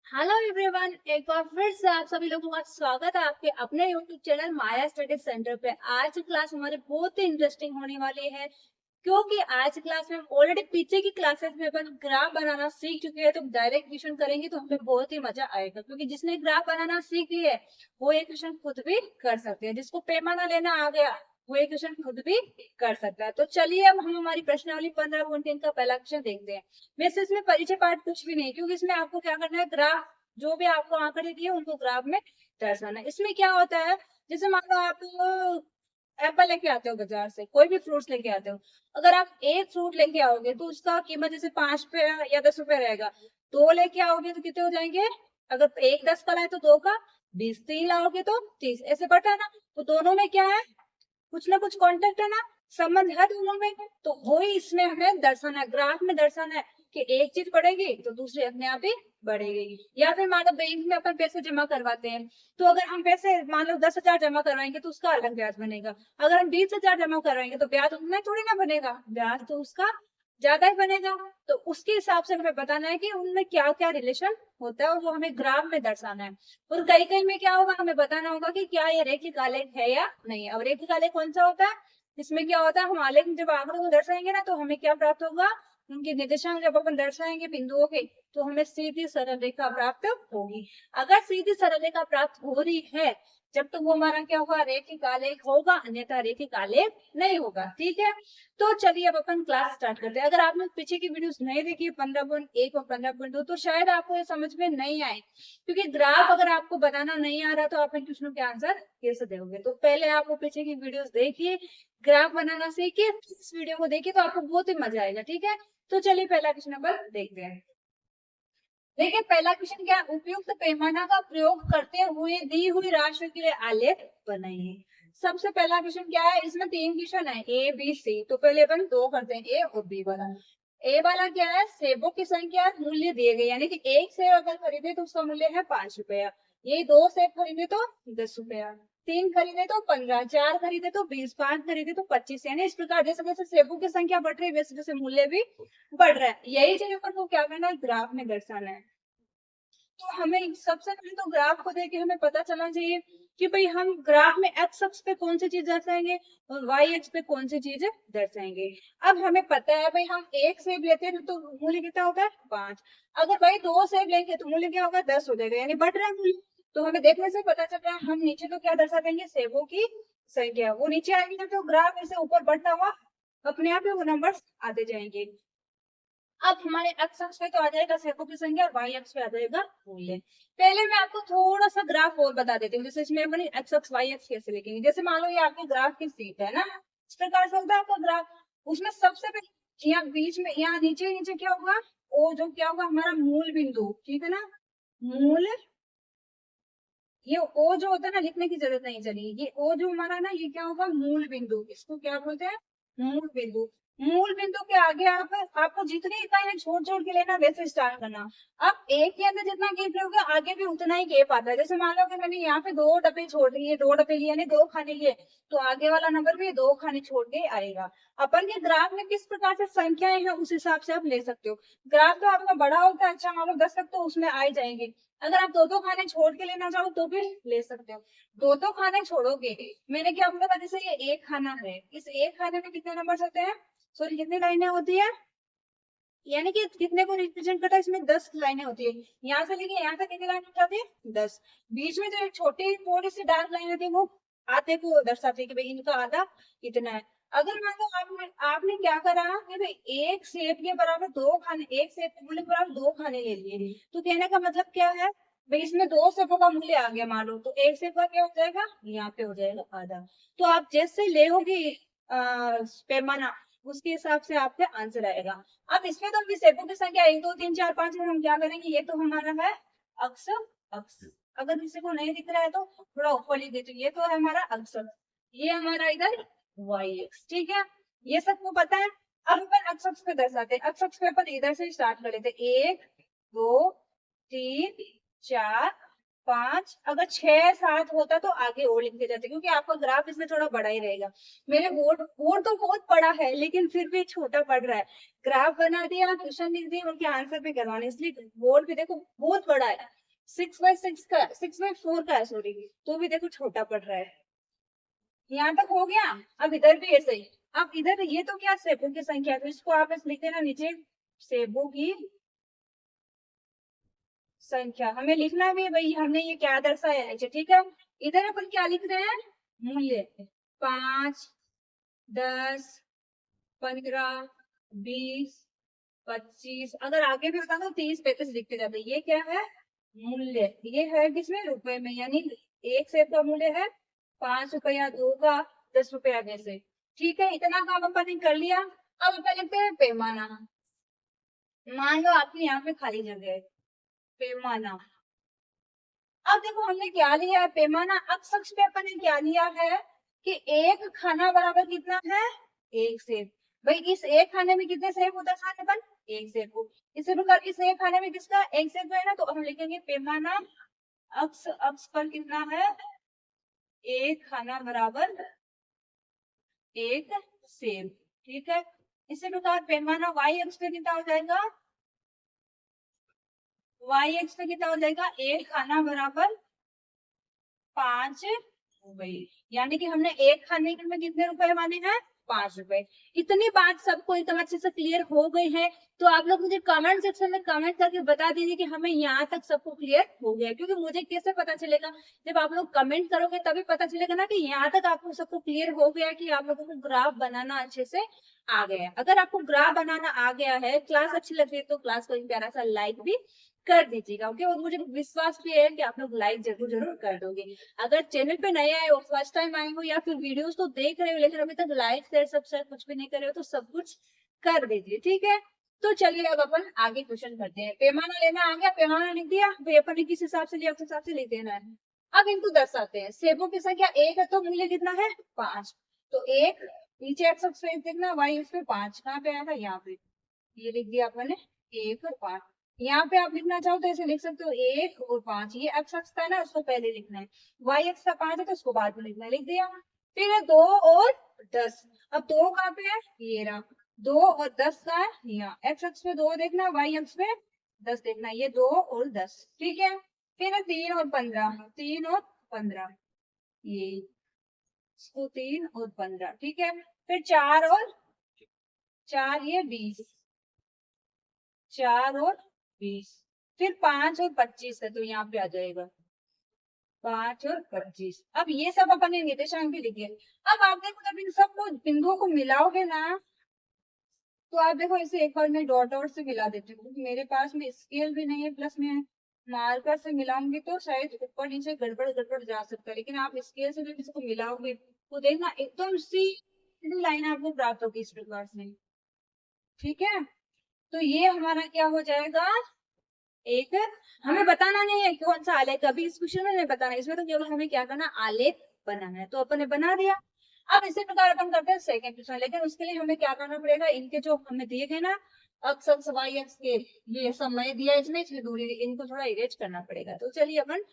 Hello everyone, एक बार फिर से आप सभी लोगों का स्वागत है आपके अपने यूट्यूब चैनल माया स्टडी सेंटर पे। आज की क्लास हमारी बहुत ही इंटरेस्टिंग होने वाली है क्योंकि आज की क्लास में हम ऑलरेडी पीछे की क्लासेस में अपन ग्राफ बनाना सीख चुके हैं। तो डायरेक्ट क्वेश्चन करेंगे तो हमें बहुत ही मजा आएगा क्योंकि जिसने ग्राफ बनाना सीख लिया है वो ये क्वेश्चन खुद भी कर सकते हैं। जिसको पैमाना लेना आ गया वो ये क्वेश्चन खुद भी कर सकता है। तो चलिए अब हम हमारी प्रश्नावली 15.3 का पहला क्वेश्चन देखते हैं। वैसे इसमें परिचय पाठ कुछ भी नहीं क्योंकि इसमें आपको क्या करना है, ग्राफ जो भी आपको आंकड़े दिए उनको ग्राफ में दर्शाना है। इसमें क्या होता है, जैसे मान लो आप एप्पल लेके आते हो बाजार से, कोई भी फ्रूट्स लेके आते हो। अगर आप एक फ्रूट लेके आओगे तो उसका कीमत जैसे 5 रुपए या 10 रुपए रहेगा। दो लेके आओगे तो कितने हो जाएंगे? अगर एक 10 का लाए तो दो का 20, तीन लाओगे तो 30, ऐसे बढ़ता है ना। तो दोनों में क्या है, कुछ ना कुछ कांटेक्ट है ना, संबंध है दोनों में। तो वही इसमें हमें दर्शाना है, ग्राफ में दर्शाना है कि एक चीज बढ़ेगी तो दूसरी अपने आप ही बढ़ेगी। या फिर मान लो बैंक में अपन पैसे जमा करवाते हैं, तो अगर हम पैसे मान लो 10,000 जमा करवाएंगे तो उसका अलग ब्याज बनेगा। अगर हम 20,000 जमा करवाएंगे तो ब्याज उतना थोड़ी ना बनेगा, ब्याज तो उसका ज्यादा ही बनेगा। तो उसके हिसाब से हमें बताना है कि उनमें क्या क्या रिलेशन होता है और वो हमें ग्राफ में दर्शाना है। और कई कई में क्या होगा, हमें बताना होगा कि क्या ये रेखिक आलेख है या नहीं है। और रेखिक आलेख कौन सा होता है, इसमें क्या होता है, हम आलेख में जब आंकड़ों को दर्शाएंगे ना तो हमें क्या प्राप्त होगा, उनके निर्देशांक जब अपन दर्शाएंगे बिंदुओं के तो हमें सीधी सरल रेखा प्राप्त होगी। अगर सीधी सरल रेखा प्राप्त हो रही है जब तक वो हमारा क्या होगा, रेखिक आलेख होगा, अन्यथा रेखिक आलेख नहीं होगा। ठीक है, तो चलिए अब अपन क्लास स्टार्ट करते हैं। अगर आपने पीछे की वीडियोस नहीं देखी 15.1 और 15.2 तो शायद आपको ये समझ में नहीं आए, क्योंकि ग्राफ अगर आपको बताना नहीं आ रहा तो आप इन क्वेश्चनों के आंसर कैसे दोगे। तो पहले आप वो पीछे की वीडियोस देखिए, ग्राफ बनाना सीखिए, इस वीडियो को देखिए तो आपको बहुत ही मजा आएगा। ठीक है, तो चलिए पहला क्वेश्चन नंबर देखते हैं। देखिए पहला क्वेश्चन क्या है, उपयुक्त पैमाना का प्रयोग करते हुए दी हुई राशि के लिए आलेख बनाइए। सबसे पहला क्वेश्चन क्या है, इसमें तीन क्वेश्चन है ए बी सी। तो पहले अपन दो करते हैं, ए और बी वाला। ए वाला क्या है, सेबों की संख्या मूल्य दिए गए, यानी कि एक सेब अगर खरीदे तो उसका मूल्य है 5 रुपया। ये दो सेब खरीदे तो 10 रुपया, तीन खरीदे तो 15, चार खरीदे तो 20, पांच खरीदे तो 25। यानी इस प्रकार जैसे जैसे सेबों की संख्या बढ़ रही है वैसे वैसे मूल्य भी बढ़ रहा है। यही चीज अपन को क्या करना है, ग्राफ में दर्शाना है। तो हमें सबसे पहले तो ग्राफ को देख के हमें पता चलना चाहिए कि भाई हम ग्राफ में एक्स अक्ष पे कौन सी चीज दर्शाएंगे और वाई अक्ष पे कौन सी चीज दर्शाएंगे। अब हमें पता है भाई हम एक सेब लेते हैं तो मूल्य कितना होता है 5। अगर भाई दो सेब लेंगे तो मूल्य क्या होगा 10 हो जाएगा, यानी बढ़ रहा है मूल्य। तो हमें देखने से पता चल रहा है, हम नीचे तो क्या दर्शा देंगे, सेबों की संख्या, वो नीचे आएगी ना तो ग्राफ ऐसे ऊपर बढ़ता हुआ अपने आप ही वो नंबर आते जाएंगे। अब हमारे एक्स अक्ष पे तो आ जाएगा सेबों की संख्या और वाई अक्ष पे आ जाएगा मूल्य। पहले मैं आपको थोड़ा सा ग्राफ और बता देती हूँ, जैसे इसमें अपनी एक्स अक्ष वाई अक्ष कैसे लिखेंगे। जैसे मान लो ये आपके ग्राफ की सीट है ना, इस प्रकार से होता है आपका ग्राफ। उसमें सबसे पहले यहाँ बीच में, यहाँ नीचे नीचे क्या होगा, ओ जो क्या होगा हमारा मूल बिंदु, ठीक है ना, मूल। ये ओ जो होता है ना, लिखने की जरूरत नहीं चली, ये ओ जो हमारा ना ये क्या होगा, मूल बिंदु। इसको क्या बोलते हैं, मूल बिंदु। मूल बिंदु के आगे आप आपको जितनी इकाइयां छोड़ छोड़ के लेना वैसे स्टार्ट करना। अब एक के अंदर जितना गैप लोगे आगे भी उतना ही गैप आता है। जैसे मान लो कि मैंने यहाँ पे दो डब्बे छोड़ दिए, दो डब्बे लिए यानी दो खाने लिए, तो आगे वाला नंबर भी दो खाने छोड़ के आएगा। अपन के ग्राफ में किस प्रकार से संख्याएं हैं उस हिसाब से आप ले सकते हो। ग्राफ तो आपका बड़ा होता है, अच्छा मान लो 10 तक तो उसमें आ ही जाएंगे। अगर आप दो दो खाने छोड़ के लेना चाहो तो भी ले सकते हो। दो दो खाने छोड़ोगे, मैंने क्या बोला था, जैसे ये एक खाना है, इस एक खाने में कितने नंबर होते हैं, सॉरी कितनी लाइनें होती है, यानी कि कितने को रिप्रेजेंट करता है, इसमें 10 लाइनें होती है। यहाँ से लेके यहाँ तक कितनी लाइन हो जाती है 10। बीच में जो एक छोटी थोड़ी सी डार्क लाइन होती है वो आधे को दर्शाती है कि भाई इनका आधा इतना है। अगर मान लो आपने क्या करा कि भाई एक सेब के बराबर दो खाने, एक सेब के मूल्य के बराबर दो खाने ले लिए, तो कहने का मतलब क्या है, भाई इसमें दो सेबों का मूल्य आ गया मान लो, तो एक सेब का क्या हो जाएगा, यहाँ पे हो जाएगा आधा। तो आप जैसे लेोगे पैमाना उसके हिसाब से आपका आंसर आएगा। अब इसमें तो सेबों की संख्या 1 2 3 4 5 में हम क्या करेंगे, ये तो हमारा है अक्ष अक्ष। अगर किसी को नहीं दिख रहा है तो थोड़ा ऊपर लिख देते, ये तो है हमारा अक्ष, ये हमारा इधर वाई एक्स। ठीक है, ये सबको पता है। अब अपन अक्ष अक्ष पे दर्शाते हैं, अक्ष अक्ष पे अपन इधर से स्टार्ट कर लेते हैं, 1 2 3 4 5। अगर 6 7 होता तो आगे और लिखते जाते, क्योंकि आपका ग्राफ इसमें थोड़ा बड़ा ही रहेगा। मेरे बोर्ड बोर्ड तो बहुत बड़ा है लेकिन फिर भी छोटा पड़ रहा है। ग्राफ बना दिया, क्वेश्चन लिख दिए, उनके आंसर पे करवाने, इसलिए बोर्ड भी देखो बहुत बड़ा है। 6/4 का है, सॉरी, तो भी देखो छोटा पड़ रहा है। यहाँ तक हो गया। अब इधर भी ऐसे ही। अब इधर ये तो क्या सेबों की संख्या है, तो इसको आप ऐसे लिख देना नीचे, सेबों की संख्या। हमें लिखना भी है भाई हमने ये क्या दर्शाया है, ठीक है। इधर अपन क्या लिख रहे हैं, मूल्य। 5, 10, 15, 20, 25, अगर आगे भी होता तो 30, 35 लिखते जाते। ये क्या है, मूल्य। ये है किसमें, रुपए में, यानी एक सेब का मूल्य है 5 रुपया, 2 का 10 रुपया जैसे। ठीक है, इतना काम अपन ने कर लिया। अब अपन लिखते हैं पैमाना। मान लो आपके यहाँ पे खाली जगह है, पैमाना। अब देखो हमने क्या लिया है, पैमाना। अब शख्स पे अपन ने क्या लिया है कि एक खाना बराबर कितना है, एक सेब। भाई इस एक खाने में कितने सेब होता है, खाने पर एक सेब को। इसी प्रकार इस एक खाने में किसका, एक सेब है ना, तो हम लिखेंगे पैमाना अक्स, अक्स पर कितना है, एक खाना बराबर एक सेब। ठीक है, इसी प्रकार पैमाना वाई अक्स पे कितना हो जाएगा, वाई अक्स पे कितना हो जाएगा, एक खाना बराबर 5 रुपए। यानी कि हमने एक खाने के में कितने रुपए माने हैं, 5 रुपए। इतनी बात सबको एकदम अच्छे से क्लियर हो गई है। तो आप लोग मुझे कमेंट सेक्शन में कमेंट करके बता दीजिए कि हमें यहाँ तक सबको क्लियर हो गया, क्योंकि मुझे कैसे पता चलेगा, जब आप लोग कमेंट करोगे तभी पता चलेगा ना कि यहाँ तक आपको सबको क्लियर हो गया, कि आप लोगों को ग्राफ बनाना अच्छे से आ गया है। अगर आपको ग्राफ बनाना आ गया है, क्लास अच्छी लग रही है, तो क्लास को एक प्यारा सा लाइक भी कर दीजिएगा। ओके, और मुझे विश्वास भी है कि आप लोग लाइक जरूर जरूर कर दोगे। अगर चैनल पे नए आए हो, फर्स्ट टाइम आए हो, या फिर वीडियोस तो देख रहे हो लेकिन अभी तक लाइक शेयर सब्सक्राइब कुछ भी नहीं कर रहे हो, तो सब कुछ कर दीजिए। ठीक है, तो चलिए अब अपन आगे क्वेश्चन करते हैं। पैमाना लेना आ गया, पैमाना लिख दिया, अपन ने किस हिसाब से लिया उस हिसाब से लिख देना है। अब इनको दर्शाते हैं। सेबों की संख्या एक है, तो मूल्य कितना है, 5। तो एक, नीचे एक्स अक्ष पे देखना, वाई अक्ष पे 5 कहाँ पे आएगा, यहाँ पे। ये लिख दिया अपन ने, 1 और 5। यहाँ पे आप लिखना चाहो तो ऐसे लिख सकते हो, 1 और 5। ये एक्स अक्ष का है ना, उसको पहले लिखना है। वाई अक्ष का 5 है तो उसको बाद में लिखना है, लिख दिया। फिर है 2 और 10। अब 2 कहाँ पे है, ये रहा। 2 और 10 का है यहाँ। एक्स अक्ष पे 2 देखना, वाई अक्ष पे 10 देखना, ये 2 और 10। ठीक है, फिर है 3 और 15, 3 और 15, ये इसको 3 और 15। ठीक है, फिर 4 और 4, ये 20, 4 और 20। फिर 5 और 25 है, तो यहाँ पे आ जाएगा 5 और 25। अब ये सब अपन ने निर्देशांक भी लिखे। अब आप देखो जब इन सबको बिंदुओं को मिलाओगे ना, तो आप देखो इसे एक बार मैं डॉट डॉट से मिला देती हूँ, क्योंकि मेरे पास में स्केल भी नहीं है, प्लस में मार्कर से मिलाऊंगी तो शायद ऊपर नीचे गड़बड़ गड़बड़ जा सकता है। लेकिन आप स्केल से जब इसको मिलाओगे तो देखना एकदम सीधी लाइन आपको प्राप्त होगी इस प्रकार से। ठीक है, तो ये हमारा क्या हो जाएगा, एक। हमें बताना नहीं है कौन सा आलेख, अभी इस क्वेश्चन में नहीं बताना, इसमें तो केवल हमें क्या करना, आलेख बनाना है। तो अपन ने बना दिया। अब इसी प्रकार अपन करते हैं सेकंड क्वेश्चन, लेकिन उसके लिए हमें क्या करना पड़ेगा, इनके जो हमें दिए गए ना अक्स अक्स वाई अक्स के, ये समय दिया इसमें, इसलिए दूरी इनको थोड़ा इरेज करना पड़ेगा। तो चलिए अपन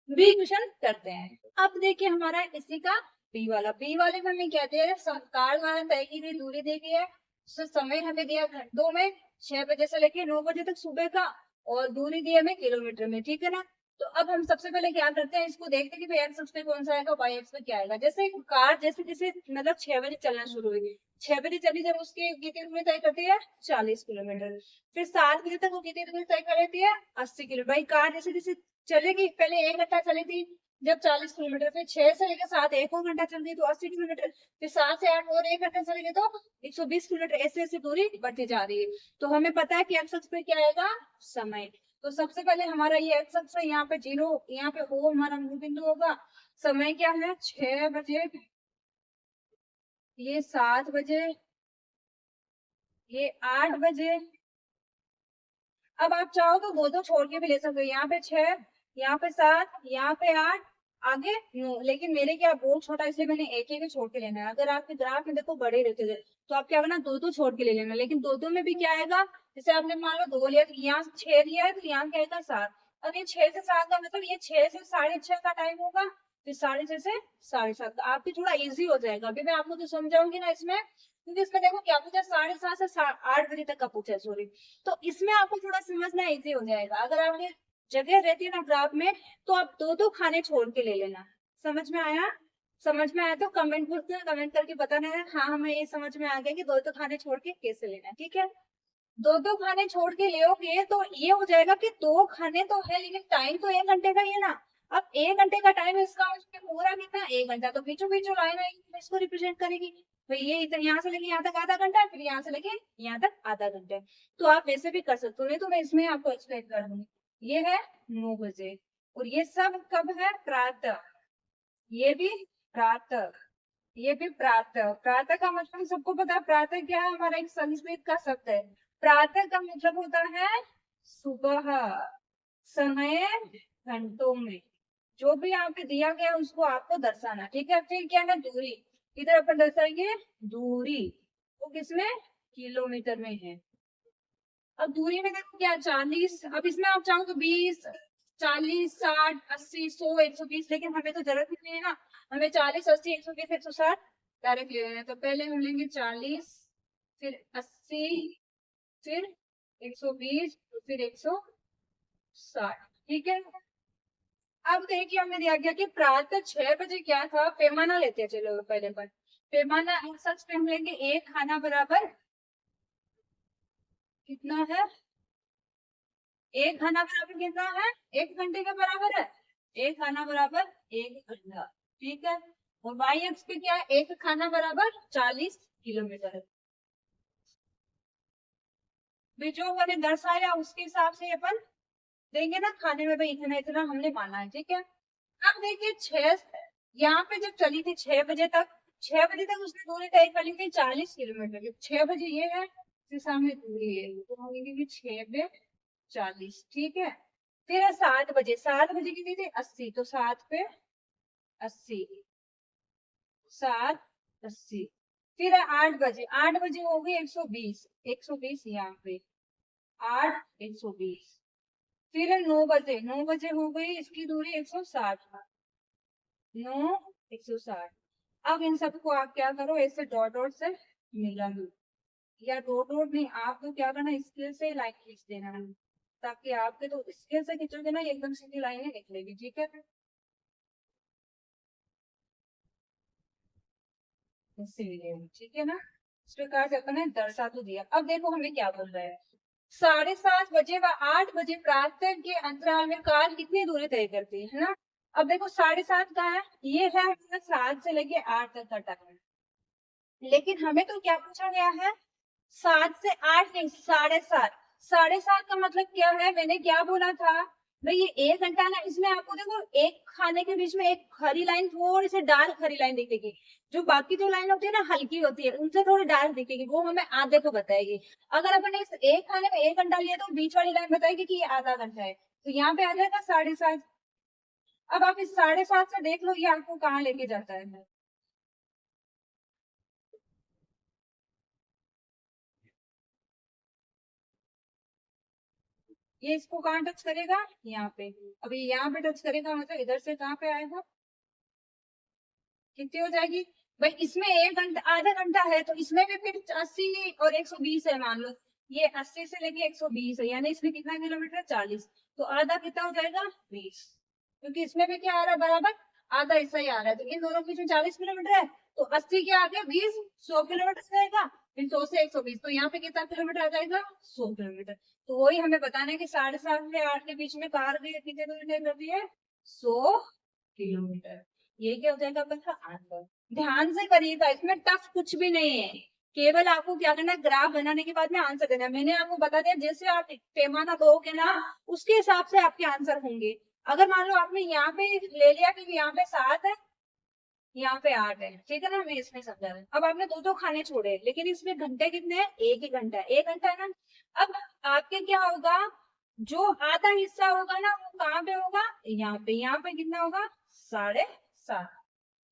बी क्वेश्चन करते हैं। अब देखिए हमारा इसी का बी वाला, बी वाले में हमें क्या दिया है, कार द्वारा तय की गई दूरी दी गई है। समय हमें दिया घंटों में, 6 बजे से लेके 9 बजे तक सुबह का, और दूरी दी हमें किलोमीटर में। ठीक है ना, तो अब हम सबसे पहले क्या करते हैं, इसको देखते हैं कि एक्स अक्ष पे कौन सा आएगा, वाई अक्ष पे क्या आएगा। जैसे कार जैसे जैसे मतलब 6 बजे चलना शुरू हुई, 6 बजे चली, जब उसकी कितनी दूरी तय करती है, 40 किलोमीटर। फिर 7 बजे तक वो कितनी दूरी तय कर लेती है, 80 किलोमीटर। भाई कार जैसे जैसे चलेगी, पहले 1 घंटा चली थी जब 40 किलोमीटर, फिर 6 से लेकर 7 एक और घंटा चल गई तो 80 किलोमीटर, फिर 7 से 8 और 1 घंटा चलेगी तो 120 किलोमीटर। ऐसे ऐसे दूरी बढ़ती जा रही है। तो हमें पता है कि एक्स अक्ष पे क्या आएगा, समय। तो सबसे पहले हमारा ये एक्स अक्ष है, यहाँ पे 0, यहाँ पे O हमारा मूल बिंदु होगा। समय क्या है, 6 बजे, ये 7 बजे, ये 8 बजे। अब आप चाहो तो दो दो छोड़ के भी ले सकते हो, यहाँ पे 6, यहाँ पे 7, यहाँ पे 8, आगे 9। लेकिन मेरे क्या बहुत छोटा, इसलिए मैंने एक एक छोड़ के लेना है। अगर आपके ग्राफ में देखो बड़े रहते थे तो आप क्या करना, दो दो छोड़ के ले लेना। लेकिन दो दो में भी क्या आएगा, जैसे आपने मान लो 2 लिया, तो यहाँ 6 लिया है, तो यहाँ क्या आएगा 7। अब ये 6 से 7 का मतलब ये 6 से 6:30 का टाइम होगा, फिर 6:30 से 7:30 का। आपकी थोड़ा इजी हो जाएगा। अभी मैं आपको तो समझाऊंगी ना इसमें, क्योंकि इसमें देखो क्या पूछा, 7:30 से 8 बजे तक का पूछा है, सॉरी। तो इसमें आपको थोड़ा समझना इजी हो जाएगा। अगर आपने जगह रहती है ना ग्राफ में, तो आप दो दो खाने छोड़ के ले लेना। समझ में आया? समझ में आया तो कमेंट बॉक्स में कमेंट करके बताना है हाँ हमें ये समझ में आ गया कि दो दो खाने छोड़ के कैसे लेना है, ठीक है। दो दो खाने छोड़ के लोगे तो ये हो जाएगा कि दो खाने तो है लेकिन टाइम तो 1 घंटे का ही है ना। अब 1 घंटे का टाइम है, इसका मतलब पूरा कितना 1 घंटा, तो बीचों बीचों लाइन आएगी तो इसको रिप्रेजेंट करेगी। भाई ये इधर यहाँ से लेके यहाँ तक आधा घंटा, फिर यहाँ से लेके यहाँ तक आधा घंटा। तो आप वैसे भी कर सकते हो, नहीं तो मैं इसमें आपको एक्सप्लेन कर दूंगी। ये है 9 बजे, और ये सब कब है? प्रातः। ये भी प्रातः, ये भी प्रातः। प्रातः का मतलब सबको पता है, प्रातः क्या है? हमारा एक संस्कृत का शब्द है। प्रातः का मतलब होता है सुबह, समय घंटों में। जो भी यहाँ पे दिया गया उसको आपको दर्शाना, ठीक है। फिर क्या है? दूरी। इधर अपन दर्शाएंगे दूरी, वो किसमें? किलोमीटर में है। अब दूरी में देखो क्या 40, अब इसमें आप चाहो तो 20, 40, 60, 80, 100, 120, लेकिन हमें तो जरूरत नहीं है ना। हमें 40, 80, 120, 160 डायरेक्ट ले लेना है। तो पहले हम लेंगे 40, फिर 80, फिर 120, फिर 160, ठीक है। अब देखिए हमें दिया गया कि प्रातः 6 बजे क्या था, पैमाना लेते हैं। चलो पहले पर पैमाना सच पे हम लेंगे, एक खाना बराबर कितना है? एक खाना बराबर कितना है? 1 घंटे के बराबर है। एक खाना बराबर 1 घंटा, ठीक है। और वाई अक्ष पे क्या है? एक खाना बराबर 40 किलोमीटर है। भी जो मैंने दर्शाया उसके हिसाब से अपन देंगे ना खाने में, भाई इतना इतना हमने माना है, ठीक है। अब देखिए 6, यहाँ पे जब चली थी 6 बजे तक, 6 बजे तक उसने दूरी तय कर ली थी 40 किलोमीटर। 6 बजे ये है, इसके सामने दूरी है, तो हम लिखेंगे 6 पे 40, ठीक है। फिर है 7 बजे, 7 बजे कितनी थी? 80, तो 7 पे 80, 7, 80। फिर है 8 बजे, 8 बजे हो गई 120, 120 यहाँ पे 8, 120। फिर है 9 बजे, 9 बजे हो गई इसकी दूरी 160, 9, 160। अब इन सबको आप क्या करो, ऐसे डॉट डॉट से मिला लो, या डॉट डॉट नहीं, आप तो क्या करना, स्केल से लाइन खींच देना है, ताकि आपके तो स्केल से खींचोगे ना एकदम सीधी लाइनें निकलेगी, ठीक है। ठीक है ना। इस प्रकार से अपने दर्शा तो दिया। अब देखो हमें क्या बोल रहा है, 7:30 बजे व 8 बजे प्रातः के अंतराल में कार कितनी दूरी तय करती है ना। अब देखो 7:30 का है, ये है हमारा 7 से लेके 8 तक का टाइम, लेकिन हमें तो क्या पूछा गया है? 7 से 8 नहीं, 7:30। 7:30 का मतलब क्या है? मैंने क्या बोला था भाई, ये 1 घंटा ना, इसमें आपको देखो एक खाने के बीच में एक हरी लाइन, थोड़ी सी डार्क हरी लाइन दिखेगी। जो बाकी जो लाइन होती है ना हल्की होती है, उनसे थोड़ी डार्क दिखेगी, वो हमें आधे को बताएगी। अगर अपन इस एक खाने में 1 घंटा लिया तो बीच वाली लाइन बताएगी कि ये आधा घंटा है, तो यहाँ पे आ जाएगा 7:30। अब आप इस 7:30 से देख लो ये आपको कहाँ लेके जाता है। ये इसको कहाँ टच करेगा? यहाँ पे। अभी यहाँ पे टच करेगा मतलब इधर से कहाँ पे आएगा? कितनी हो जाएगी? भाई इसमें 1 घंटा आधा घंटा है, तो इसमें भी फिर 80 और 120 है, मान लो ये 80 से लेके 120 है, यानी इसमें कितना किलोमीटर? 40। तो आधा कितना हो जाएगा? 20, क्योंकि इसमें भी क्या आ रहा है? बराबर आधा हिस्सा ही आ रहा है, तो इन दोनों के बीच में 40 किलोमीटर है, तो 80 क्या आ गया? 20, 100 किलोमीटर जाएगा, फिर 100 से 120, तो यहाँ पे कितना किलोमीटर आ जाएगा? 100 किलोमीटर। तो वही हमें बताना है कि 7:30 से 8 के बीच में कार भी कितनी दूरी तय करती है? 100 किलोमीटर। ये क्या हो जाएगा अपन का आंसर। ध्यान से करिएगा, इसमें टफ कुछ भी नहीं है, केवल आपको क्या करना है, ग्राफ बनाने के बाद में आंसर देना है। मैंने आपको बता दिया जैसे आप पैमाना दोगे ना उसके हिसाब से आपके आंसर होंगे। अगर मान लो आपने यहाँ पे ले लिया कि यहाँ पे 7 है, यहाँ पे 8 है, ठीक है ना, मैं इसमें समझा रहा हूँ। अब आपने दो दो खाने छोड़े, लेकिन इसमें घंटे कितने हैं? एक ही घंटा है, 1 घंटा है ना। अब आपके क्या होगा, जो आधा हिस्सा होगा ना वो कहाँ पे होगा? यहाँ पे। यहाँ पे कितना होगा? 7:30।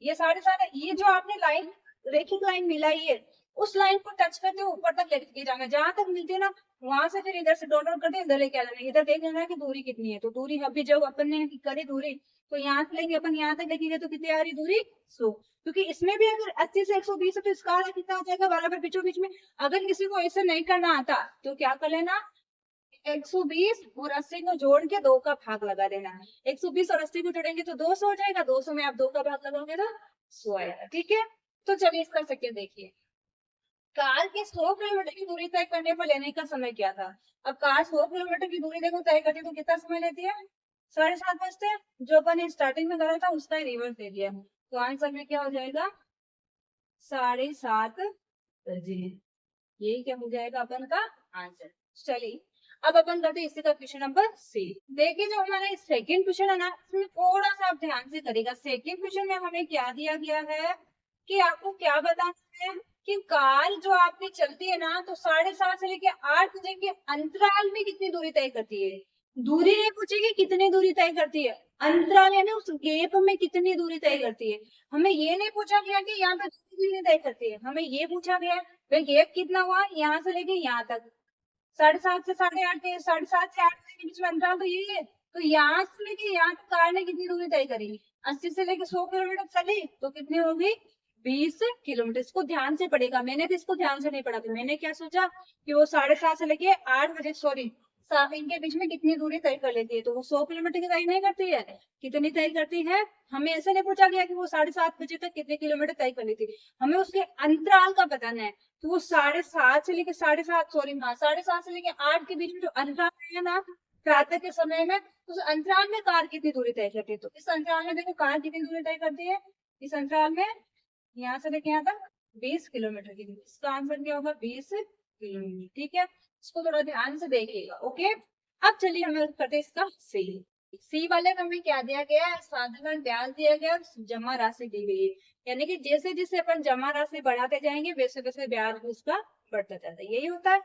ये 7:30 है। ये जो आपने लाइन रेखिक लाइन मिलाई है, उस लाइन को टच करते हुए ऊपर तक लेके जाना, जहां तक मिलती है ना वहां से फिर इधर से डॉट डॉट करते इधर लेके आ जाना। इधर देख लेना कि दूरी कितनी है, तो दूरी अभी जब अपन ने करी दूरी, तो यहाँ से लेके अपन यहाँ तक देखेंगे तो कितनी आ रही दूरी? 100। क्योंकि इसमें भी अगर 80 से 120 है तो इसका आधा कितना हो जाएगा? बराबर बीचों बीच में। अगर किसी को ऐसे नहीं करना आता तो क्या कर लेना, 120 और 80 को जोड़ के 2 का भाग लगा देना है। 120 और 80 को जोड़ेंगे तो 200 हो जाएगा, 200 में आप 2 का भाग लगाओगे तो 100 आएगा। ठीक है, तो चलिए इसका सेकंड देखिए। कार की 100 किलोमीटर की दूरी तय करने पर लेने का समय क्या था? अब कार 100 किलोमीटर की दूरी देखो तय करती है तो कितना समय लेती है? 7:30 बजते हैं। जो अपन ने स्टार्टिंग में करा था उसका रिवर्स दे दिया, तो आंसर में क्या हो जाएगा? 7:30 बजे। यही क्या हो जाएगा अपन का आंसर। चलिए अब अपन करते हैं इसी का क्वेश्चन नंबर सी। देखिए जो हमारा सेकंड क्वेश्चन है ना, इसमें थोड़ा सा आप ध्यान से करेगा। सेकंड क्वेश्चन में हमें क्या दिया गया है कि आपको क्या बताना है कि कार जो आपकी चलती है ना, तो 7:30 से लेके 8 बजे के अंतराल में कितनी दूरी तय करती है। दूरी नहीं पूछेगी कितनी दूरी तय करती है, अंतराल यानी उस गैप में कितनी दूरी तय करती है। हमें ये नहीं पूछा गया कि यहाँ पे दूरी तय करती है, हमें ये पूछा गया भाई गैप कितना हुआ यहाँ से लेके यहाँ तक। 7:30 से 8:30 के 7:30 से 8 के बीच में अंतराल तो ये है। तो यहाँ से लेके यहाँ तक कार ने कितनी दूरी तय करी? 80 से लेके 100 किलोमीटर चली तो कितनी होगी? 20 किलोमीटर। इसको ध्यान से पढ़ेगा, मैंने भी इसको ध्यान से नहीं पढ़ा था। मैंने क्या सोचा कि वो 7:30 से लेके 8 बजे सॉरी इनके बीच में कितनी दूरी तय कर लेती है, तो वो 100 किलोमीटर की तय नहीं करती है। कितनी तय करती है? हमें ऐसे नहीं पूछा गया कि वो 7:30 बजे तक कितने किलोमीटर तय कर लेती है, हमें उसके अंतराल का बताना है। तो वो 7:30 से लेके 7:30 सॉरी हाँ 7:30 से लेके 8 के बीच में जो अंतराल है ना प्रातः के समय में, तो उस अंतराल में कार कितनी दूरी तय करती है। तो इस अंतराल में देखो कार कितनी दूरी तय करती है, इस अंतराल में यहाँ से लेके यहाँ तक 20 किलोमीटर की दूरी। इसका आंसर क्या होगा? 20 किलोमीटर। ठीक है, इसको थोड़ा ध्यान से देखिएगा। ओके, अब चलिए हम करते हैं इसका सी। सी वाले में हमें क्या दिया गया है? साधारण ब्याज दिया गया और जमा राशि दी गई है। यानी कि जैसे जैसे अपन जमा राशि बढ़ाते जाएंगे वैसे वैसे ब्याज उसका बढ़ता जाता है, यही होता है।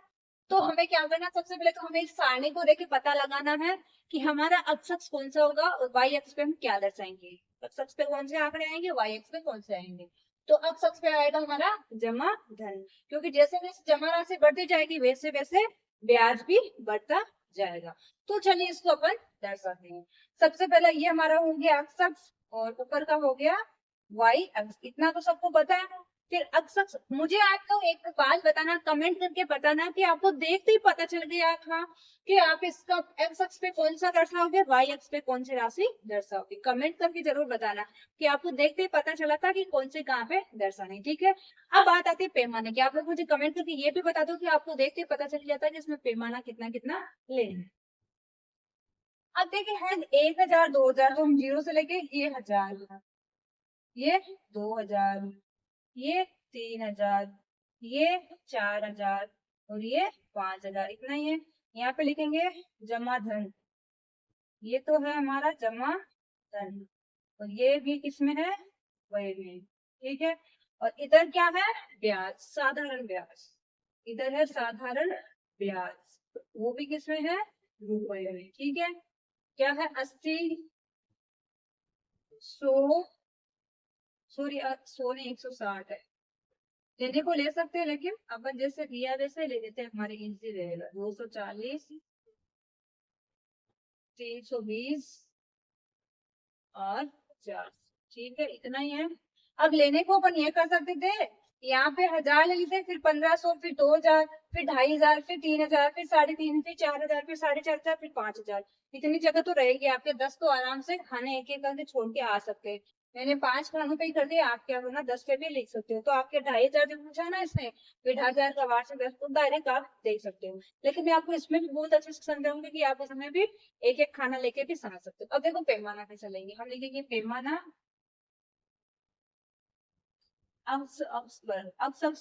तो हमें क्या करना है? सबसे पहले तो हमें इस सारणी को देख के पता लगाना है कि हमारा x अक्ष कौन सा होगा और y अक्ष पे हम क्या दर्शाएंगे। x अक्ष पे कौन से आंकड़े आएंगे, y अक्ष पे कौन से आएंगे। तो x अक्ष पे आएगा हमारा जमा धन, क्योंकि जैसे जैसे जमा राशि बढ़ती जाएगी वैसे वैसे ब्याज भी बढ़ता जाएगा। तो चलिए इसको अपन दर्शाते हैं। सबसे पहले ये हमारा हो गया x अक्ष और ऊपर का हो गया y अक्ष, इतना तो सबको पता है। फिर x अक्ष, मुझे आपको एक बात बताना, कमेंट करके बताना कि आपको देखते ही पता चल गया था कि आप इसका x अक्ष पे कौन सा दर्शाओगे, y अक्ष पे कौन सी राशि दर्शाओगे। कमेंट करके जरूर बताना कि आपको देखते ही पता चला था कि कौन से कहाँ पे दर्शाना है। ठीक है, अब बात आती है पैमाने की। आप लोग मुझे कमेंट करके ये भी बता दो कि आपको देखते ही पता चल जाता है कि इसमें पैमाना कितना कितना लेना है। अब देखिए है 1000 2000, तो हम 0 से लेके ये 1000, ये 2000, ये 3000, ये 4000 और ये 5000, इतना ही है। यहाँ पे लिखेंगे जमा धन, ये तो है हमारा जमा धन और ये भी किसमें है? वही में। ठीक है, और इधर क्या है? ब्याज, साधारण ब्याज। इधर है साधारण ब्याज, वो भी किसमें है? रुपए में। ठीक है, क्या है? 80 100 सॉरी 100 नहीं 160 है। लेने को ले सकते हैं लेकिन अपन जैसे दिया वैसे ले लेते हैं, हमारे इजी रहेगा। 240 320 और 50। ठीक है, इतना ही है। अब लेने को अपन ये कर सकते थे, यहाँ पे 1000 ले लेते, फिर 1500, फिर 2000, फिर 2500, फिर 3000, फिर 3.5, फिर 4000, फिर 4,500, फिर 5000। इतनी जगह तो रहेगी आपके, 10 तो आराम से खाने एक एक करके छोड़ के आ सकते हैं। मैंने 5 खानों पे ही कर दिया, आप क्या करना 10 पे भी लिख सकते हो। तो आपके 2500 जो पूछा ना इसमें, फिर 1000 का वार से 10 तो डायरेक्ट आप देख सकते हो। लेकिन मैं आपको इसमें भी बहुत अच्छे से समझाऊंगी कि आप इसमें भी एक एक खाना लेके भी समझ सकते हो। अब देखो पैमाना कैसे लेंगे, हम लिखेंगे पैमाना अक्ष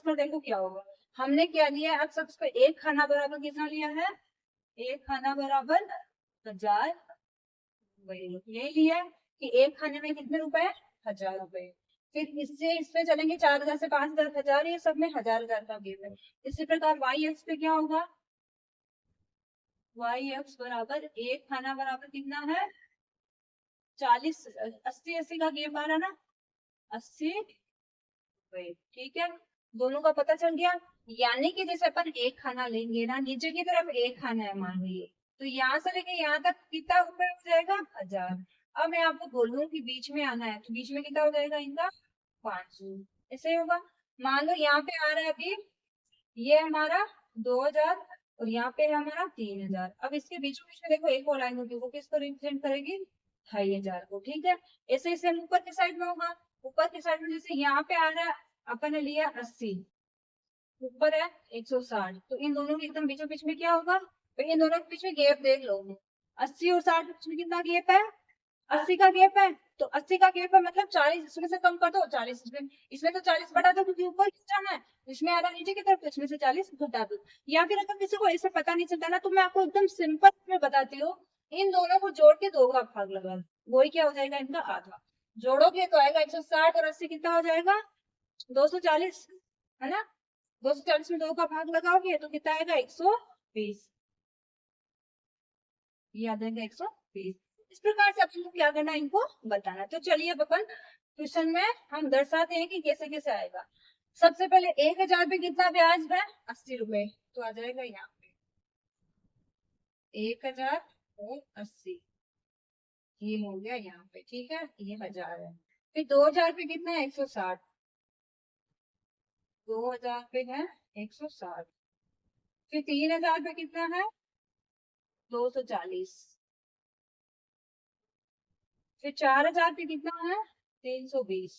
पर देखो क्या होगा। हमने क्या लिया है? अक्ष पर एक खाना बराबर कितना लिया है? एक खाना बराबर 1000। वही ये लिया है कि एक खाने में कितने रुपए? 1000 रुपए। फिर इससे इस पे चलेंगे 4000 से 5000, 1000, ये सब में 1000 का गेप है। इसी प्रकार वाई एक्स पे क्या होगा? वाई एक्स बराबर एक खाना बराबर कितना है? 40 80 80 का गेप आ रहा ना, 80 रुपए। ठीक है, दोनों का पता चल गया। यानी कि जैसे अपन एक खाना लेंगे ना, नीचे की तरफ एक खाना है मान लीजिए, तो यहाँ से लेके यहाँ तक कितना रुपए हो जाएगा? 1000। अब मैं आपको बोलूं कि बीच में आना है, तो बीच में कितना हो जाएगा इनका? 500। ऐसे ही होगा। मान लो यहाँ पे आ रहा है अभी ये हमारा 2000 और यहाँ पे है हमारा 3,000। अब इसके बीचों बीच में देखो एक और लाइन होगी, वो किसको रिप्रेजेंट करेगी? 2,500 को। ठीक है, ऐसे ऐसे हम ऊपर की साइड में होगा। ऊपर की साइड में जैसे यहाँ पे आ रहा है, अपन ने लिया 80, ऊपर है 160, तो इन दोनों के एकदम बीचों बीच में क्या होगा? तो इन दोनों के बीच में गैप देख लो, 80 और 60 के बीच में कितना गैप है? 80 का गैप है। तो 80 का गैप है मतलब 40 इसमें से कम कर दो, 40 इसमें तो 40 बढ़ा दो क्योंकि ऊपर की जाना है, इसमें आ रहा नीचे की तरफ, तो इसमें से 40 घटा दो। या फिर अगर किसी को ऐसे पता नहीं चलता ना, तो मैं आपको एकदम सिंपल में बताती हूँ, इन दोनों को जोड़ के 2 का भाग लगा दो, वही क्या हो जाएगा? इनका आधा। जोड़ोगे तो आएगा 160 और 80 कितना हो जाएगा? 240, है ना? 240 में 2 का भाग लगाओगे तो कितना आएगा? 120। याद रहेगा 120। इस प्रकार से अपन को क्या करना है, इनको बताना। तो चलिए अब अपन क्वेश्चन में हम दर्शाते हैं कि कैसे कैसे आएगा। सबसे पहले 1,000 पे कितना ब्याज है? 80 रुपए, तो आ जाएगा यहाँ पे 1,000 और 80, ये हो गया यहाँ पे। ठीक है, ये 1,000 है। फिर 2,000 पे कितना है? 160, 2,000 पे है 160। फिर 3,000 पे कितना है? 240। फिर 4,000 पे कितना है? 320।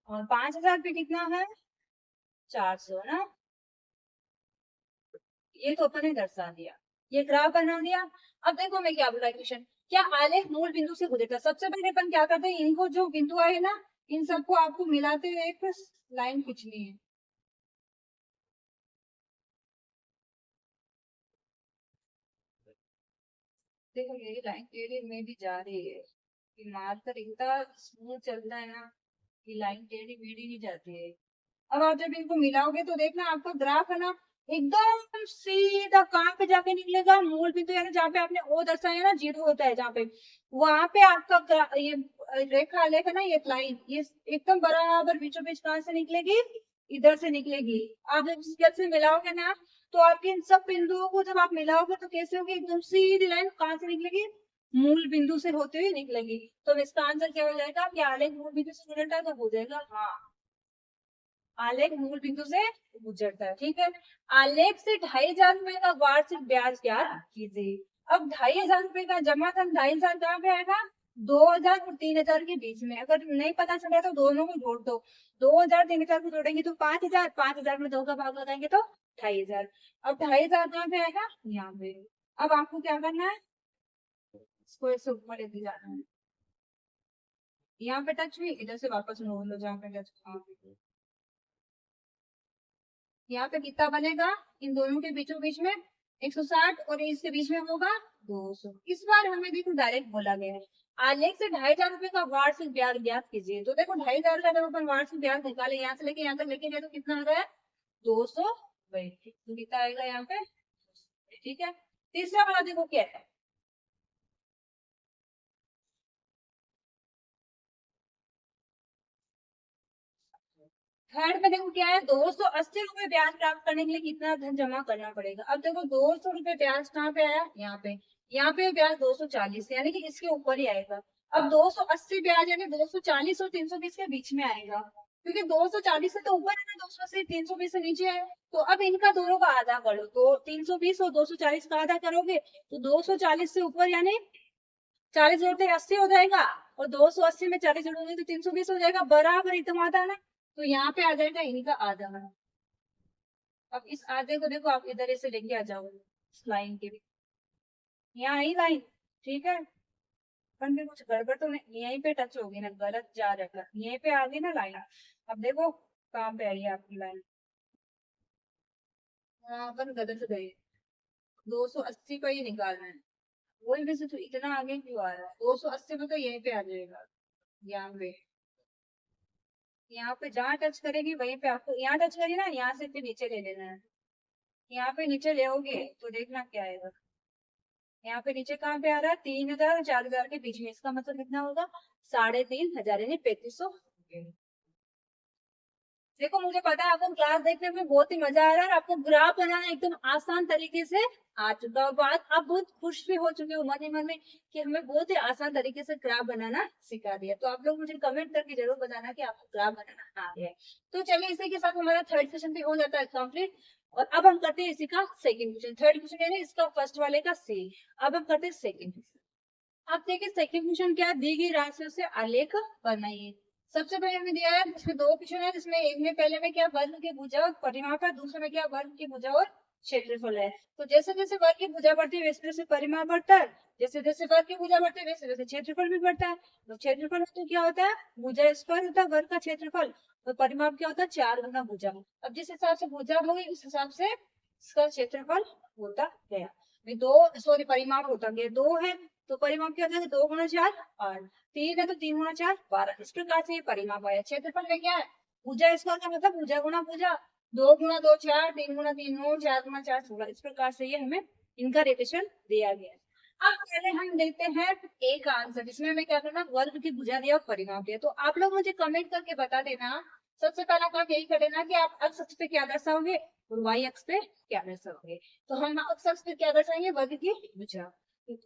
और 5,000 पे कितना है? 400 ना। ये तो अपन ने दर्शा दिया, ये ग्राफ बना दिया। अब देखो मैं क्या बोला क्वेश्चन, क्या आलेख मूल बिंदु से गुजरता? सबसे पहले अपन क्या करते हैं, इनको जो बिंदु आए ना, इन सबको आपको मिलाते हुए एक लाइन खींचनी है। देखो ये लाइन टेढ़ी में भी जा रही है, ये मार्कर इतना स्मूथ चलता है ना, ये लाइन टेढ़ी मेढ़ी नहीं जाती है। अब आप जब इनको मिलाओगे तो देखना आपका ग्राफ है ना, एकदम सीधा कहाँ पे जाके निकलेगा? मूल बिंदु, यानी जहाँ पे आपने ओ दर्शाया ना, जीरो होता है जहाँ पे, वहां पे आपका ये रेखा आलेख है ना, ये लाइन, ये एकदम बराबर बीचों बीच कहाँ से निकलेगी? इधर से निकलेगी। आप जब इसके से मिलाओगे ना, तो आपके इन सब बिंदुओं को जब आप मिलाओगे तो कैसे होगी? एकदम सीधी लाइन कहाँ से निकलेगी? मूल बिंदु से होते हुए निकलेगी। तो इसका आंसर क्या हो जाएगा? कि आलेख मूल बिंदु से जुड़ता है, तो हो जाएगा हाँ, आलेख मूल बिंदु से गुजरता है। ठीक है, आलेख से 2,500 रुपए का वार्षिक ब्याज ज्ञात कीजिए। अब 2,500 रुपए का जमा धन 2,500 कहाँ पे आएगा? 2,000 और 3,000 के बीच में। अगर नहीं पता चला तो दोनों को जोड़ दो, 2,000 3,000 को जोड़ेंगे तो 5,000, 5,000 में 2 का भाग लगाएंगे तो 2,500। अब 2,500 कहाँ पे आएगा? यहाँ पे। अब आपको क्या करना है, इसको ऐसे ऊपर लेके जाना है, यहाँ पे टच हुई, इधर से वापस मोड़ लो जहाँ पे टच हुआ। यहाँ पे कितना बनेगा? इन दोनों के बीचों बीच में 160 और इसके बीच में होगा 200। इस बार हमें देखो डायरेक्ट बोला गया है, आलेख से 2,500 रुपए का वार्षिक ब्याज ज्ञात कीजिए। तो देखो 2,500 का जब अपन वार्षिक ब्याज निकाले, यहाँ से लेके यहाँ तक लेके गए तो कितना आ रहा है? 200। तो कितना आएगा यहाँ पे? ठीक है, तीसरा वाला देखो क्या है। थर्ड में देखो क्या है, 280 रुपए ब्याज प्राप्त करने के लिए कितना धन जमा करना पड़ेगा? अब देखो 200 रुपए ब्याज कहाँ पे आया? यहाँ पे। यहाँ पे ब्याज 240, यानी कि इसके ऊपर ही आएगा। अब 280 ब्याज यानी 240 और 320 के बीच में आएगा, क्योंकि 240 से तो ऊपर है ना, 280 320 से नीचे है। तो अब इनका दोनों का आधा करो, तो 320 और 240 का आधा करोगे तो 240 से ऊपर यानी 40 जोड़ते 80 हो जाएगा, और 280 में 40 जोड़ोगे तो 320 हो जाएगा, बराबर एकदम आधा ना। तो यहाँ पे आ जाएगा इनका आधा। अब इस आधे को देखो आप इधर से लेके आ जाओ, इस लाइन के भी, यहाँ आई लाइन। ठीक है, पर में कुछ गड़बड़ तो नहीं, यहीं पे टच होगी ना, गलत जा रहा है, यहीं पे आ गई ना लाइन। अब देखो कहाँ पे आई है आपकी लाइन, हाँ अपन गलत गए, 280 का ही निकालना है। वही वैसे तो इतना आगे क्यों आ रहा है? 280 में तो यहीं पे आ जाएगा, यहाँ पे। यहाँ पे जहाँ टच करेगी वहीं पे आपको, यहाँ टच करिए ना, यहाँ से फिर नीचे ले लेना है। यहाँ पे नीचे ले तो देखना क्या आएगा। यहाँ पे नीचे कहाँ पे आ रहा है? 3,000 और 4,000 के बीच में, इसका मतलब कितना होगा? 3,500 यानी 3,500। देखो मुझे पता है आपको क्लास देखने में बहुत ही मजा आ रहा है और आपको ग्राफ बनाना एकदम आसान तरीके से आ चुका है। बात आप बहुत खुश भी हो चुके हो मन ही मन में कि हमें बहुत ही आसान तरीके से ग्राफ बनाना सिखा दिया। तो आप लोग मुझे कमेंट करके जरूर बताना कि आपको ग्राफ बनाना आ गया है। तो चलिए इसी के साथ हमारा थर्ड सेशन भी हो जाता है कंप्लीट। और अब हम करते हैं इसी का सेकंड क्वेश्चन। थर्ड क्वेश्चन यानी इसका फर्स्ट वाले का सेम। अब हम करते हैं सेकंड क्वेश्चन। आप देखिए सेकंड क्वेश्चन क्या है, दी गई राशियों से आलेख बनाइए। सबसे पहले हमें दिया है, इसमें दो क्वेश्चन है जिसमें एक में पहले में क्या वर्ग की भुजा और परिमाप है, दूसरे में क्या वर्ग की भुजा और क्षेत्रफल है। तो जैसे जैसे वर्ग की भुजा बढ़ती है वैसे वैसे परिमाप बढ़ता है, जैसे जैसे वर्ग की भुजा बढ़ती है वैसे वैसे क्षेत्रफल भी बढ़ता है। तो क्षेत्रफल तो क्या होता है, भुजा स्क्वायर होता है वर्ग का क्षेत्रफल, तो परिमाप क्या होता है 4 गुना भुजा। अब जिस हिसाब से भुजा होगी उस हिसाब से इसका क्षेत्रफल होता गया। दो सॉरी परिमाप होता गया, दो है तो परिमाप क्या होता है 2 गुना 4 8, 3 है तो 3 गुना 4 12। इस प्रकार से ये परिमाप आया। क्षेत्रफल में क्या है, भुजा स्क्वायर का मतलब भुजा गुना भुजा, 2 गुना 2 4, 3 गुना 3 9, 4 गुना 4 16। इस प्रकार से ये हमें इनका रिलेशन दिया गया है। अब पहले हम देखते हैं एक आंसर जिसमें हमें क्या करना, वर्ग की भुजा दिया और परिमाप दिया। तो आप लोग मुझे कमेंट करके बता देना। सबसे पहला काम यही कर देना कि आप एक्स अक्ष पे क्या दर्शाओगे और वाई अक्ष पे क्या दर्शाओगे। तो हम एक्स अक्ष पे क्या दर्शाएंगे, वर्ग की भुजा,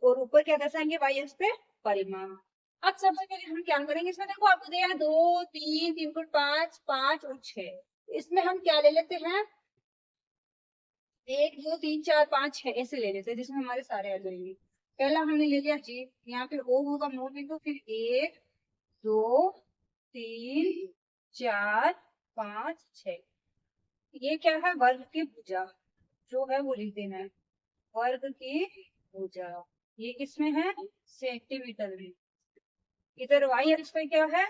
और ऊपर क्या दर्शाएंगे वाई अक्ष पे परिमाप। अब सबसे पहले हम क्या करेंगे, इसमें देखो आपको दिया है 2 3 3 5 और 6। इसमें हम क्या ले लेते हैं, 1 2 3 4 5 6 ऐसे ले लेते हैं जिसमें हमारे सारे आ जाएंगे। पहला हमने ले लिया जी, यहाँ पे ओ होगा मूल बिंदु, फिर 1 2 3 4 5 6। ये क्या है, वर्ग की भुजा जो है वो लिख देना है, वर्ग की भुजा। ये किसमें है, सेंटीमीटर में। इधर वाई अक्ष पे क्या है,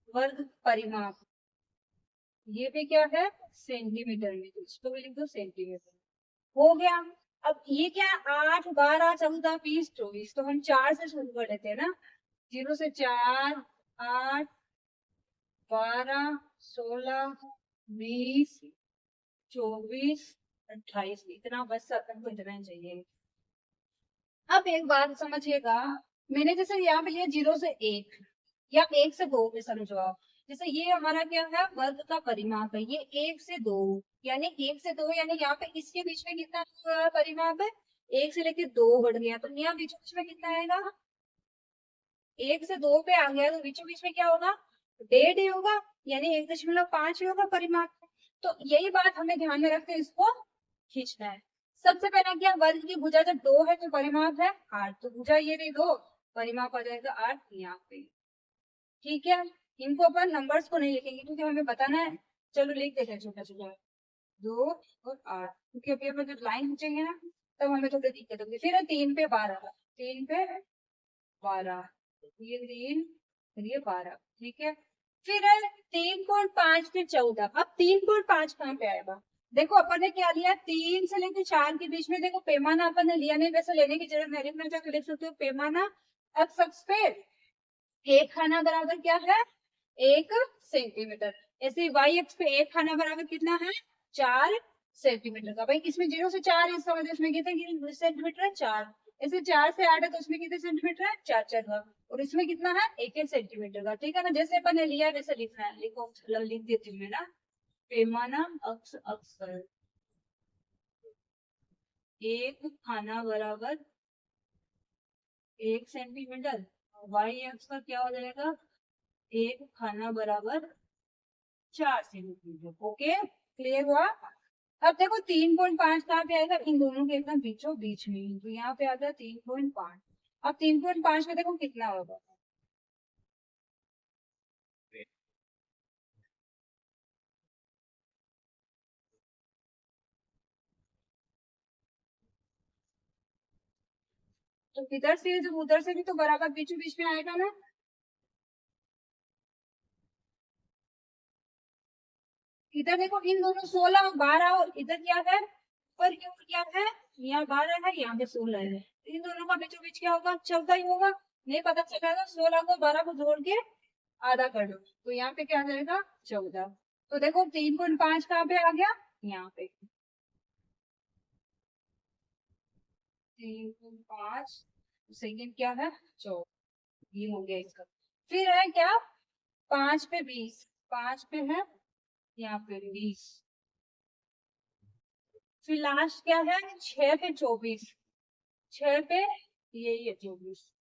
वर्ग परिमाप, ये भी क्या है सेंटीमीटर में, तो इसको भी लिख दो सेंटीमीटर। हो गया। अब ये क्या है, 8 12 14 20 24, तो हम 4 से शुरू कर लेते हैं ना, 0 से 4 8 12 16 20 24 28, इतना बस अपन को इतना ही चाहिए। अब एक बात समझिएगा, मैंने जैसे यहाँ पे लिया 0 से 1 या 1 से 2 में समझो आप। जैसे ये हमारा क्या है, वर्ग का परिमाप है, ये 1 से 2 यानी 1 से 2 यानी यहाँ पे इसके बीच में कितना परिमाप है, 1 से लेके 2 बढ़ गया, तो यहाँ बीच बीच में कितना आएगा, 1 से 2 पे आ गया तो बीचों बीच में क्या होगा, 1.5 ही होगा, यानी 1.5 ही होगा परिमाप। तो यही बात हमें ध्यान में रखते इसको खींचना है। सबसे पहला क्या, वर्ग की भुजा जब 2 है तो परिमाप है 8, तो भुजा ये रही 2, परिमाप आ जाएगा 8 यहाँ पे। ठीक है, इनको अपन नंबर्स को नहीं लिखेंगे क्योंकि हमें बताना है। चलो लिख देते हैं छोटा छोटा, 2 और 8, क्योंकि अभी अपन जब लाइन खींचेंगे ना तब हमें थोड़ी दिक्कत होगी। फिर 3 पे 12, 3 पे 12, ये 3 और ये 12। ठीक है, फिर है 3.5 पे 14। अब 3.5 कहाँ पे आएगा, देखो अपन ने क्या लिया, 3 से लेकर 4 के बीच में देखो पैमाना अपन ने लिया नहीं, वैसे लेने की जरूरत नहीं, लिखना चाहे तो लिख सकते हो पैमाना एक्स अक्ष पे एक खाना बराबर क्या है, 1 सेंटीमीटर। ऐसे वाई अक्ष पे एक खाना बराबर कितना है, 4 सेंटीमीटर का। भाई इसमें 0 से 4 है, इसका मतलब इसमें कितने सेंटीमीटर है, 4। ऐसे 4 से 8 है तो उसमें कितने सेंटीमीटर है, 4 4 का, और इसमें कितना है 1 सेंटीमीटर का। ठीक है ना, जैसे अपन ने लिया वैसे लिखना है। लिखो लिख देती हूँ मैं ना, पैमाना अक्ष अक्ष पर एक खाना बराबर 1 सेंटीमीटर, वाई अक्ष पर क्या हो जाएगा, एक खाना बराबर 4 सेंटीमीटर। ओके, क्लियर हुआ। अब देखो 3.5 कहाँ पे आएगा, इन दोनों के एकदम बीचों बीच में, तो यहाँ पे आता है 3.5। अब 3.5 में देखो कितना होगा, तो इधर से जब उधर से भी तो बराबर बीचों बीच में आएगा ना। इधर देखो इन दोनों 16 और 12, और इधर क्या है, ऊपर की ओर क्या है, यहाँ 12 है यहाँ पे 16 है, इन दोनों का बीचों बीच क्या होगा, 14 ही होगा। नहीं पता चला तो 16 को 12 को जोड़ के आधा कर दो, तो यहाँ पे क्या आ जाएगा 14। तो देखो 3.5 कहाँ पे आ गया, यहाँ पे 3.5, सेकेंड क्या है 14, ये हो गया इसका। फिर है क्या, 5 पे 20, 5 पे है यहाँ पे 20, फिर लास्ट क्या है 6 पे 24, 6 पे यही है 24।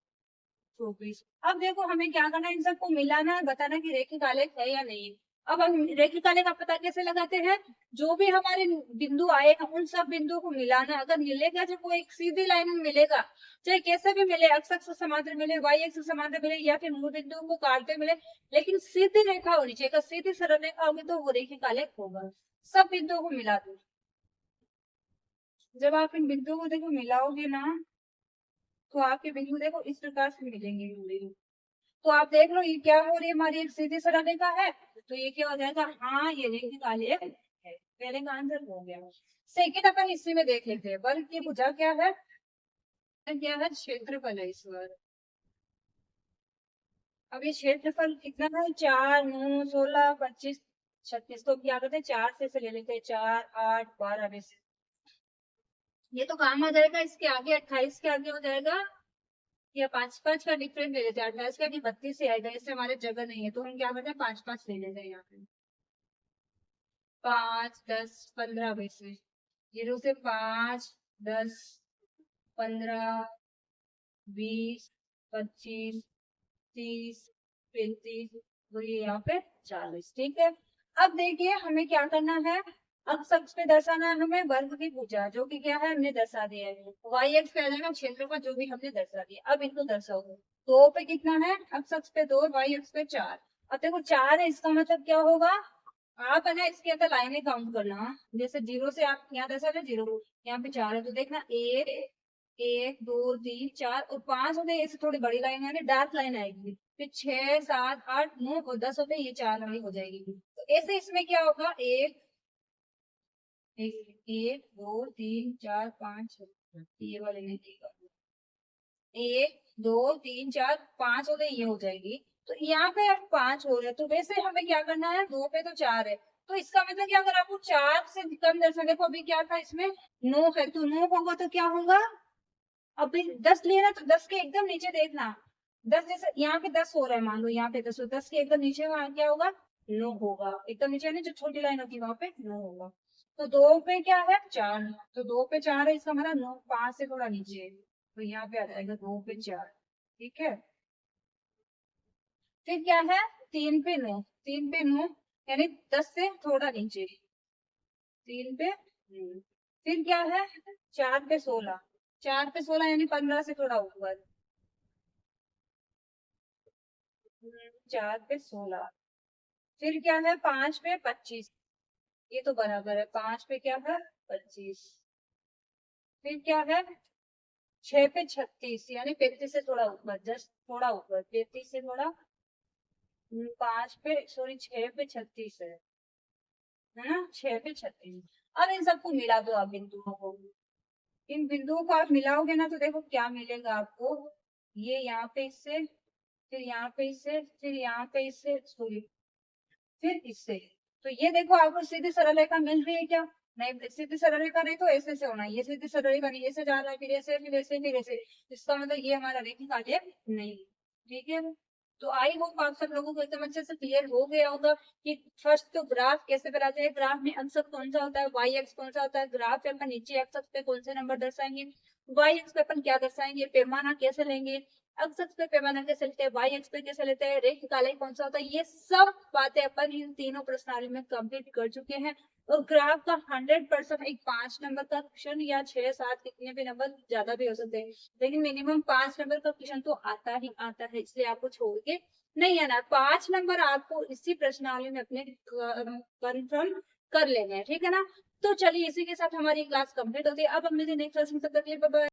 अब देखो हमें क्या करना है, इन सबको मिलाना है, बताना कि रेखिक आलेख है या नहीं। अब हम रेखिक आलेख का पता कैसे लगाते हैं, जो भी हमारे बिंदु आए उन सब बिंदुओं को मिलाना है। अगर मिलेगा जब वो एक सीधी लाइन में मिलेगा, चाहे कैसे भी मिले, एक्स अक्ष समांतर मिले, वाई अक्ष समांतर मिले, या फिर मूल बिंदुओं को काटते मिले, लेकिन सीधी रेखा होनी चाहिए। अगर सीधी सरल रेखा होगी तो वो रेखिक आलेख होगा। सब बिंदुओं को मिला दो। जब आप इन बिंदुओं को देखो मिलाओगे ना, तो आपके बिंदु देखो इस प्रकार से मिलेंगे बिंदु। तो आप देख लो ये क्या हो रही है, हमारी एक सीधी सरल रेखा है, तो ये क्या हो जाएगा, हाँ ये रेखिक आलेख है। पहले का आंसर हो गया। सेकंड अपन इसी में देख लेते हैं, वर्ग की भुजा क्या है, क्षेत्रफल है ईश्वर। अब ये क्षेत्रफल कितना है, 4, 9, 16, 25, 36। तो क्या करते हैं, 4 से ले लेते हैं, 4, 8, 12 में से ये तो काम आ जाएगा। इसके आगे 28 के आगे हो जाएगा, या 5 का डिफरेंस ले लेते हैं। 28 का 32 से आएगा, इससे हमारे जगह नहीं है, तो हम क्या करते हैं 5 ले लेते हैं यहाँ पे। 5, 10, 15 में से 0 से 5, 10, 15, 20, 25, 30, 35, तो ये यहाँ पे 40। ठीक है। अब देखिए हमें क्या करना है, अब अक्ष पे दर्शाना है हमें वर्ग की भुजा, जो कि क्या है हमने दर्शा दिया है। वाई एक्स पे आ जाएगा क्षेत्र का, जो भी हमने दर्शा दिया। अब इनको दर्शाओ। 2 पे कितना है, अक्ष पे 2, वाई एक्स पे 4। अब देखो 4 है, इसका मतलब क्या होगा, आप है ना इसके अंदर लाइनें काउंट करना। जैसे 0 से आप यहाँ दर्शा रहे 0, यहाँ पे 4 है, तो देखना 1, 1, 2, 3, 4 और 5 होते हैं। ऐसे थोड़ी बड़ी लाइन है, डार्क लाइन आएगी। फिर 6, 7, 8, 9 और 10 होते हैं, ये 4 वाली हो जाएगी। तो ऐसे इसमें क्या होगा, 1, 2, 3, 4, 5, ये वाले नहीं देगा। 1, 2, 3, 4, 5 हो गए, ये हो जाएगी। तो यहाँ पे अब 5 हो रहे, तो वैसे हमें क्या करना है, 2 पे तो 4 है, तो इसका मतलब क्या, अगर आपको 4 से कम दर्शा, देखो अभी क्या था इसमें 9 है, तो 9 होगा तो क्या होगा, अभी 10 लिए ना, तो 10 के एकदम नीचे देखना। 10 जैसे यहाँ पे 10 हो रहा है, मान लो यहाँ पे 10, 10 के एकदम नीचे वहां क्या होगा, 9 होगा। एकदम नीचे नहीं, जो छोटी लाइन होती है वहां पे 9 होगा। तो 2 पे क्या है 4, तो 2 पे 4 है, इसका मतलब 9 5 से थोड़ा नीचे है, तो यहाँ पे आ जाएगा 2 पे 4। ठीक है। फिर क्या है 3 पे 9, 3 पे 9 यानी 10 से थोड़ा नीचे, 3 पे 9। फिर क्या है 4 पे 16, 4 पे 16 यानी 15 से थोड़ा ऊपर, 4 पे 16। फिर क्या है 5 पे 25, ये तो बराबर है, 5 पे क्या है 25। फिर क्या है 6 पे 36 यानी 35 से थोड़ा ऊपर, जस्ट थोड़ा ऊपर, 35 से थोड़ा, 5 पे सॉरी 6 पे 36 है ना, 6 पे 36। अब इन सबको मिला दो आप बिंदुओं को, इन बिंदुओं को आप मिलाओगे ना, तो देखो क्या मिलेगा आपको, ये यहाँ पे इससे, फिर यहाँ पे इससे, फिर यहाँ पे इससे, सॉरी फिर इससे। तो ये देखो आपको सीधी सरल रेखा मिल रही है क्या, नहीं सीधी सरल रेखा नहीं तो ऐसे से होना, ये सीधी सरल रेखा नहीं, ऐसे जा रहा है, फिर ऐसे, फिर ऐसे, फिर ऐसे, इसका मतलब ये हमारा रेखिक आलेख नहीं। ठीक है। तो आई होप आप सब लोगों को एकदम अच्छे से क्लियर हो गया होगा कि फर्स्ट तो ग्राफ कैसे बनाते हैं, ग्राफ में अक्ष कौन सा होता है, वाई अक्ष कौन सा होता है, ग्राफ पे अपन नीचे अक्ष पे कौन से नंबर दर्शाएंगे, वाई अक्ष पे अपन क्या दर्शाएंगे, पैमाना कैसे लेंगे, अक्ष पे पैमाना कैसे लेते हैं, वाई अक्ष पे कैसे लेते हैं, रेखिक आलेख कौन सा होता है, ये सब बातें अपन इन तीनों प्रश्नावली में कंप्लीट कर चुके हैं। और ग्राफ का 100% एक 5 नंबर का क्वेश्चन या 6, 7 कितने भी नंबर ज्यादा भी हो सकते हैं, लेकिन मिनिमम 5 नंबर का क्वेश्चन तो आता ही आता है, इसलिए आपको छोड़ के नहीं आना। 5 नंबर आपको इसी प्रश्नावली में अपने कंफर्म कर लेने हैं, ठीक है ना। तो चलिए इसी के साथ हमारी क्लास कंप्लीट होती है। अब हम मिलते हैं नेक्स्ट क्लास में, तब तक के लिए बाय बाय।